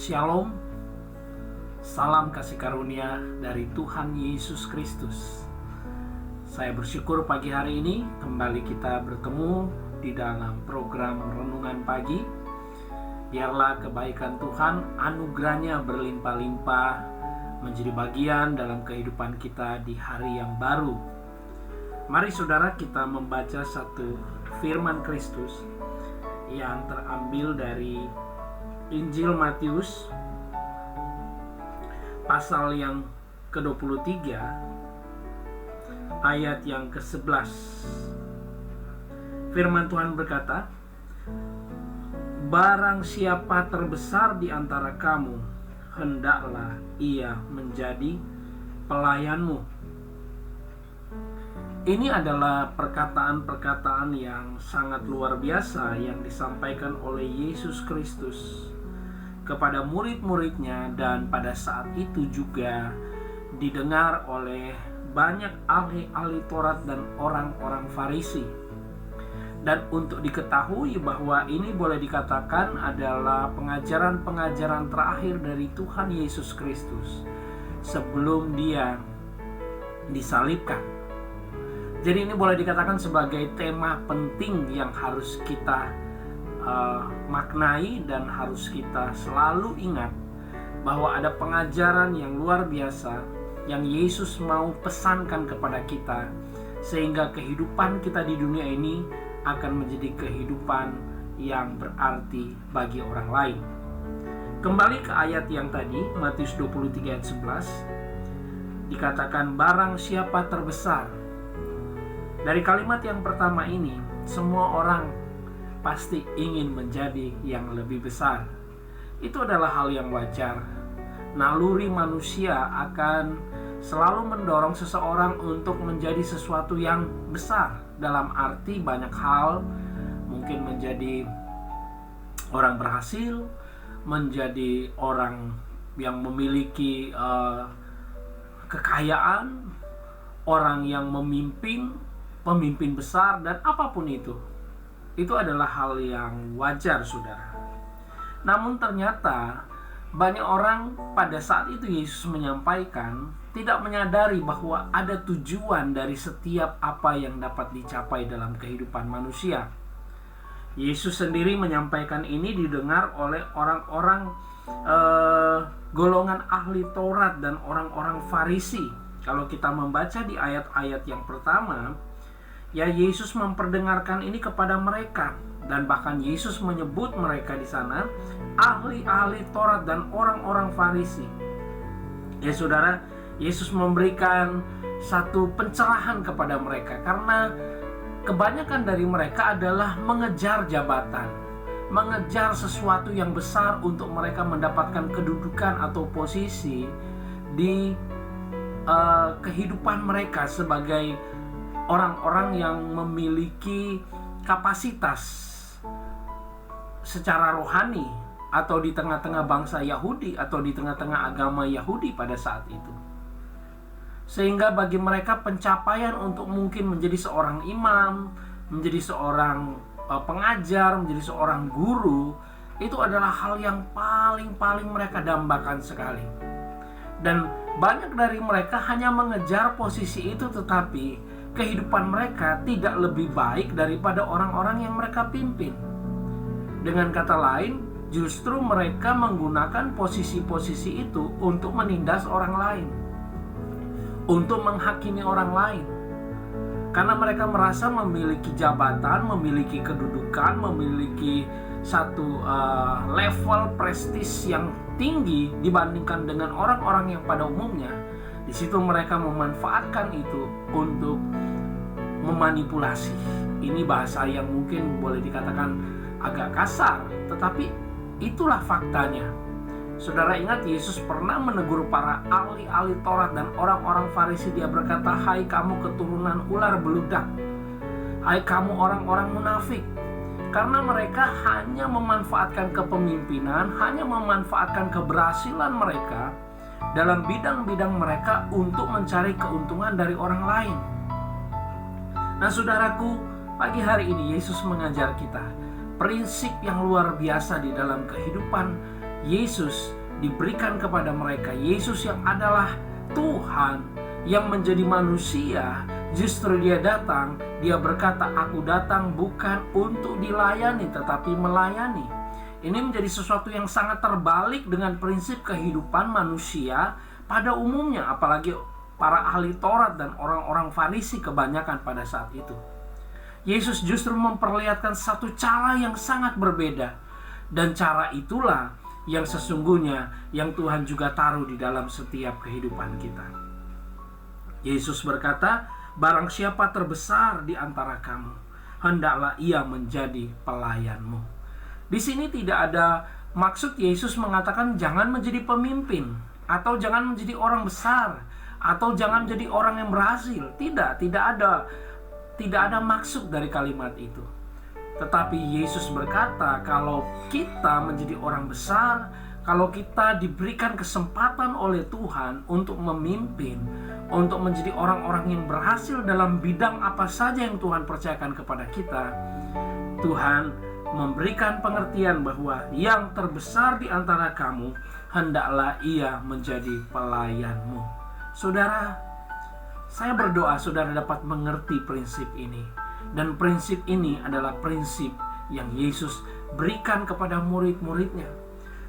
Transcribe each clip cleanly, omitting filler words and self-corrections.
Shalom, salam kasih karunia dari Tuhan Yesus Kristus. Saya bersyukur pagi hari ini kembali kita bertemu di dalam program Renungan Pagi. Biarlah kebaikan Tuhan, anugerahnya berlimpah-limpah menjadi bagian dalam kehidupan kita di hari yang baru. Mari saudara, kita membaca satu firman Kristus yang terambil dari Injil Matius pasal yang ke-23 ayat yang ke-11. Firman Tuhan berkata, "Barang siapa terbesar di antara kamu, hendaklah ia menjadi pelayanmu." Ini adalah perkataan-perkataan yang sangat luar biasa yang disampaikan oleh Yesus Kristus kepada murid-muridnya, dan pada saat itu juga didengar oleh banyak ahli-ahli Taurat dan orang-orang Farisi. Dan untuk diketahui bahwa ini boleh dikatakan adalah pengajaran-pengajaran terakhir dari Tuhan Yesus Kristus sebelum dia disalibkan. Jadi ini boleh dikatakan sebagai tema penting yang harus kita maknai dan harus kita selalu ingat bahwa ada pengajaran yang luar biasa yang Yesus mau pesankan kepada kita, sehingga kehidupan kita di dunia ini akan menjadi kehidupan yang berarti bagi orang lain. Kembali ke ayat yang tadi, Matius 23 ayat 11, dikatakan barang siapa terbesar. Dari kalimat yang pertama ini, semua orang pasti ingin menjadi yang lebih besar. Itu adalah hal yang wajar. Naluri manusia akan selalu mendorong seseorang untuk menjadi sesuatu yang besar. Dalam arti banyak hal, mungkin menjadi orang berhasil, menjadi orang yang memiliki kekayaan, orang yang memimpin, pemimpin besar, dan apapun itu. Itu adalah hal yang wajar, saudara. Namun ternyata banyak orang pada saat itu Yesus menyampaikan tidak menyadari bahwa ada tujuan dari setiap apa yang dapat dicapai dalam kehidupan manusia. Yesus sendiri menyampaikan ini didengar oleh orang-orang golongan ahli Taurat dan orang-orang Farisi. Kalau kita membaca di ayat-ayat yang pertama, ya, Yesus memperdengarkan ini kepada mereka, dan bahkan Yesus menyebut mereka di sana ahli-ahli Taurat dan orang-orang Farisi. Ya saudara, Yesus memberikan satu pencerahan kepada mereka karena kebanyakan dari mereka adalah mengejar jabatan, mengejar sesuatu yang besar untuk mereka mendapatkan kedudukan atau posisi di kehidupan mereka sebagai orang-orang yang memiliki kapasitas secara rohani, atau di tengah-tengah bangsa Yahudi atau di tengah-tengah agama Yahudi pada saat itu. Sehingga bagi mereka pencapaian untuk mungkin menjadi seorang imam, menjadi seorang pengajar, menjadi seorang guru, itu adalah hal yang paling mereka dambakan sekali. Dan banyak dari mereka hanya mengejar posisi itu, tetapi kehidupan mereka tidak lebih baik daripada orang-orang yang mereka pimpin. Dengan kata lain, justru mereka menggunakan posisi-posisi itu untuk menindas orang lain, untuk menghakimi orang lain. Karena mereka merasa memiliki jabatan, memiliki kedudukan, memiliki satu level prestis yang tinggi dibandingkan dengan orang-orang yang pada umumnya. Di situ mereka memanfaatkan itu untuk memanipulasi. Ini bahasa yang mungkin boleh dikatakan agak kasar, tetapi itulah faktanya. Saudara ingat, Yesus pernah menegur para ahli-ahli Taurat dan orang-orang Farisi. Dia berkata, "Hai kamu keturunan ular beludak, hai kamu orang-orang munafik." Karena mereka hanya memanfaatkan kepemimpinan, hanya memanfaatkan keberhasilan mereka dalam bidang-bidang mereka untuk mencari keuntungan dari orang lain. Nah saudaraku, pagi hari ini Yesus mengajar kita prinsip yang luar biasa di dalam kehidupan Yesus diberikan kepada mereka. Yesus yang adalah Tuhan yang menjadi manusia, justru dia datang, dia berkata, aku datang bukan untuk dilayani tetapi melayani. Ini menjadi sesuatu yang sangat terbalik dengan prinsip kehidupan manusia pada umumnya, apalagi para ahli Taurat dan orang-orang Farisi kebanyakan pada saat itu. Yesus justru memperlihatkan satu cara yang sangat berbeda, dan cara itulah yang sesungguhnya yang Tuhan juga taruh di dalam setiap kehidupan kita. Yesus berkata, barang siapa terbesar di antara kamu, hendaklah ia menjadi pelayanmu. Di sini tidak ada maksud Yesus mengatakan jangan menjadi pemimpin, atau jangan menjadi orang besar, atau jangan menjadi orang yang berhasil. Tidak ada maksud dari kalimat itu. Tetapi Yesus berkata, kalau kita menjadi orang besar, kalau kita diberikan kesempatan oleh Tuhan untuk memimpin, untuk menjadi orang-orang yang berhasil dalam bidang apa saja yang Tuhan percayakan kepada kita, Tuhan memberikan pengertian bahwa yang terbesar di antara kamu, hendaklah ia menjadi pelayanmu. Saudara, saya berdoa saudara dapat mengerti prinsip ini. Dan prinsip ini adalah prinsip yang Yesus berikan kepada murid-muridnya.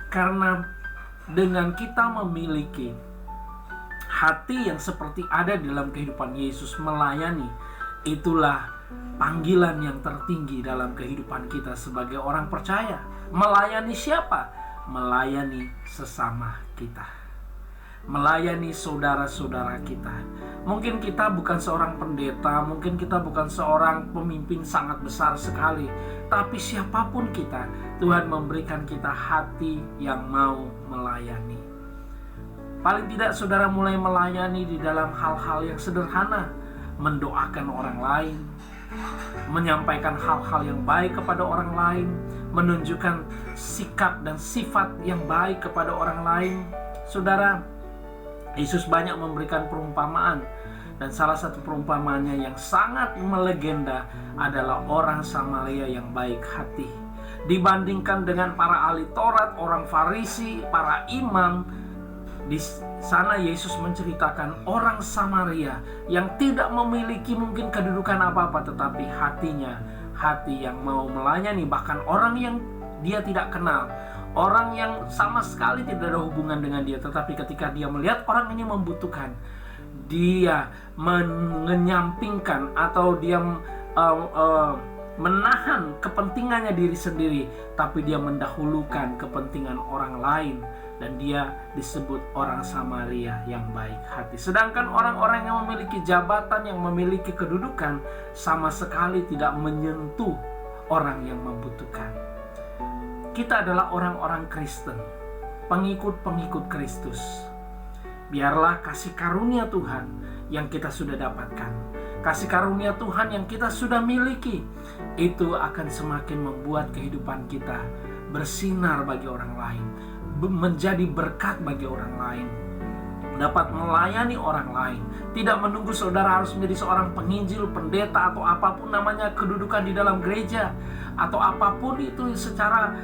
Karena dengan kita memiliki hati yang seperti ada di dalam kehidupan Yesus melayani, itulah panggilan yang tertinggi dalam kehidupan kita sebagai orang percaya. Melayani siapa? Melayani sesama kita, melayani saudara-saudara kita. Mungkin kita bukan seorang pendeta, mungkin kita bukan seorang pemimpin sangat besar sekali, tapi siapapun kita, Tuhan memberikan kita hati yang mau melayani. Paling tidak saudara mulai melayani di dalam hal-hal yang sederhana, mendoakan orang lain, menyampaikan hal-hal yang baik kepada orang lain, menunjukkan sikap dan sifat yang baik kepada orang lain. Saudara, Yesus banyak memberikan perumpamaan, dan salah satu perumpamaannya yang sangat melegenda adalah orang Samaria yang baik hati. Dibandingkan dengan para ahli Taurat, orang Farisi, para imam, di sana Yesus menceritakan orang Samaria yang tidak memiliki mungkin kedudukan apa-apa, tetapi hatinya hati yang mau melayani, bahkan orang yang dia tidak kenal, orang yang sama sekali tidak ada hubungan dengan dia, tetapi ketika dia melihat orang ini membutuhkan, dia menyampingkan atau dia menahan kepentingannya diri sendiri, tapi dia mendahulukan kepentingan orang lain, dan dia disebut orang Samaria yang baik hati. Sedangkan orang-orang yang memiliki jabatan, yang memiliki kedudukan, sama sekali tidak menyentuh orang yang membutuhkan. Kita adalah orang-orang Kristen, pengikut-pengikut Kristus. Biarlah kasih karunia Tuhan yang kita sudah dapatkan, kasih karunia Tuhan yang kita sudah miliki, itu akan semakin membuat kehidupan kita bersinar bagi orang lain, menjadi berkat bagi orang lain, dapat melayani orang lain. Tidak menunggu saudara harus menjadi seorang penginjil, pendeta, atau apapun namanya kedudukan di dalam gereja, atau apapun itu secara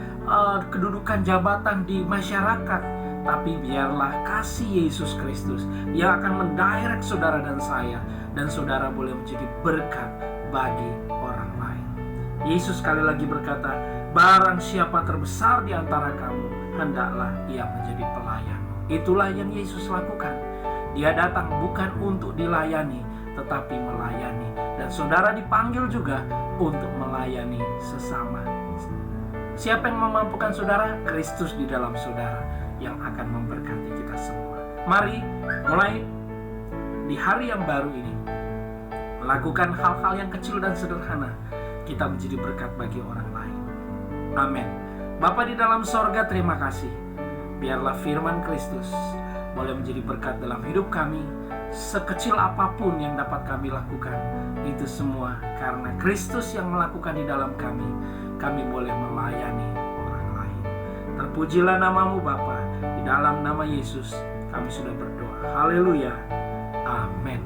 kedudukan jabatan di masyarakat. Tapi biarlah kasih Yesus Kristus yang akan mendirect saudara dan saya, dan saudara boleh menjadi berkat bagi orang lain. Yesus sekali lagi berkata, barang siapa terbesar di antara kamu, hendaklah ia menjadi pelayan. Itulah yang Yesus lakukan. Dia datang bukan untuk dilayani, tetapi melayani. Dan saudara dipanggil juga untuk melayani sesama. Siapa yang memampukan saudara? Kristus di dalam saudara yang akan memberkati kita semua. Mari mulai di hari yang baru ini melakukan hal-hal yang kecil dan sederhana, kita menjadi berkat bagi orang lain. Amin. Bapa di dalam sorga, terima kasih. Biarlah firman Kristus boleh menjadi berkat dalam hidup kami. Sekecil apapun yang dapat kami lakukan, itu semua karena Kristus yang melakukan di dalam kami. Kami boleh melayani orang lain. Terpujilah namamu Bapa. Di dalam nama Yesus kami sudah berdoa. Haleluya. Amin.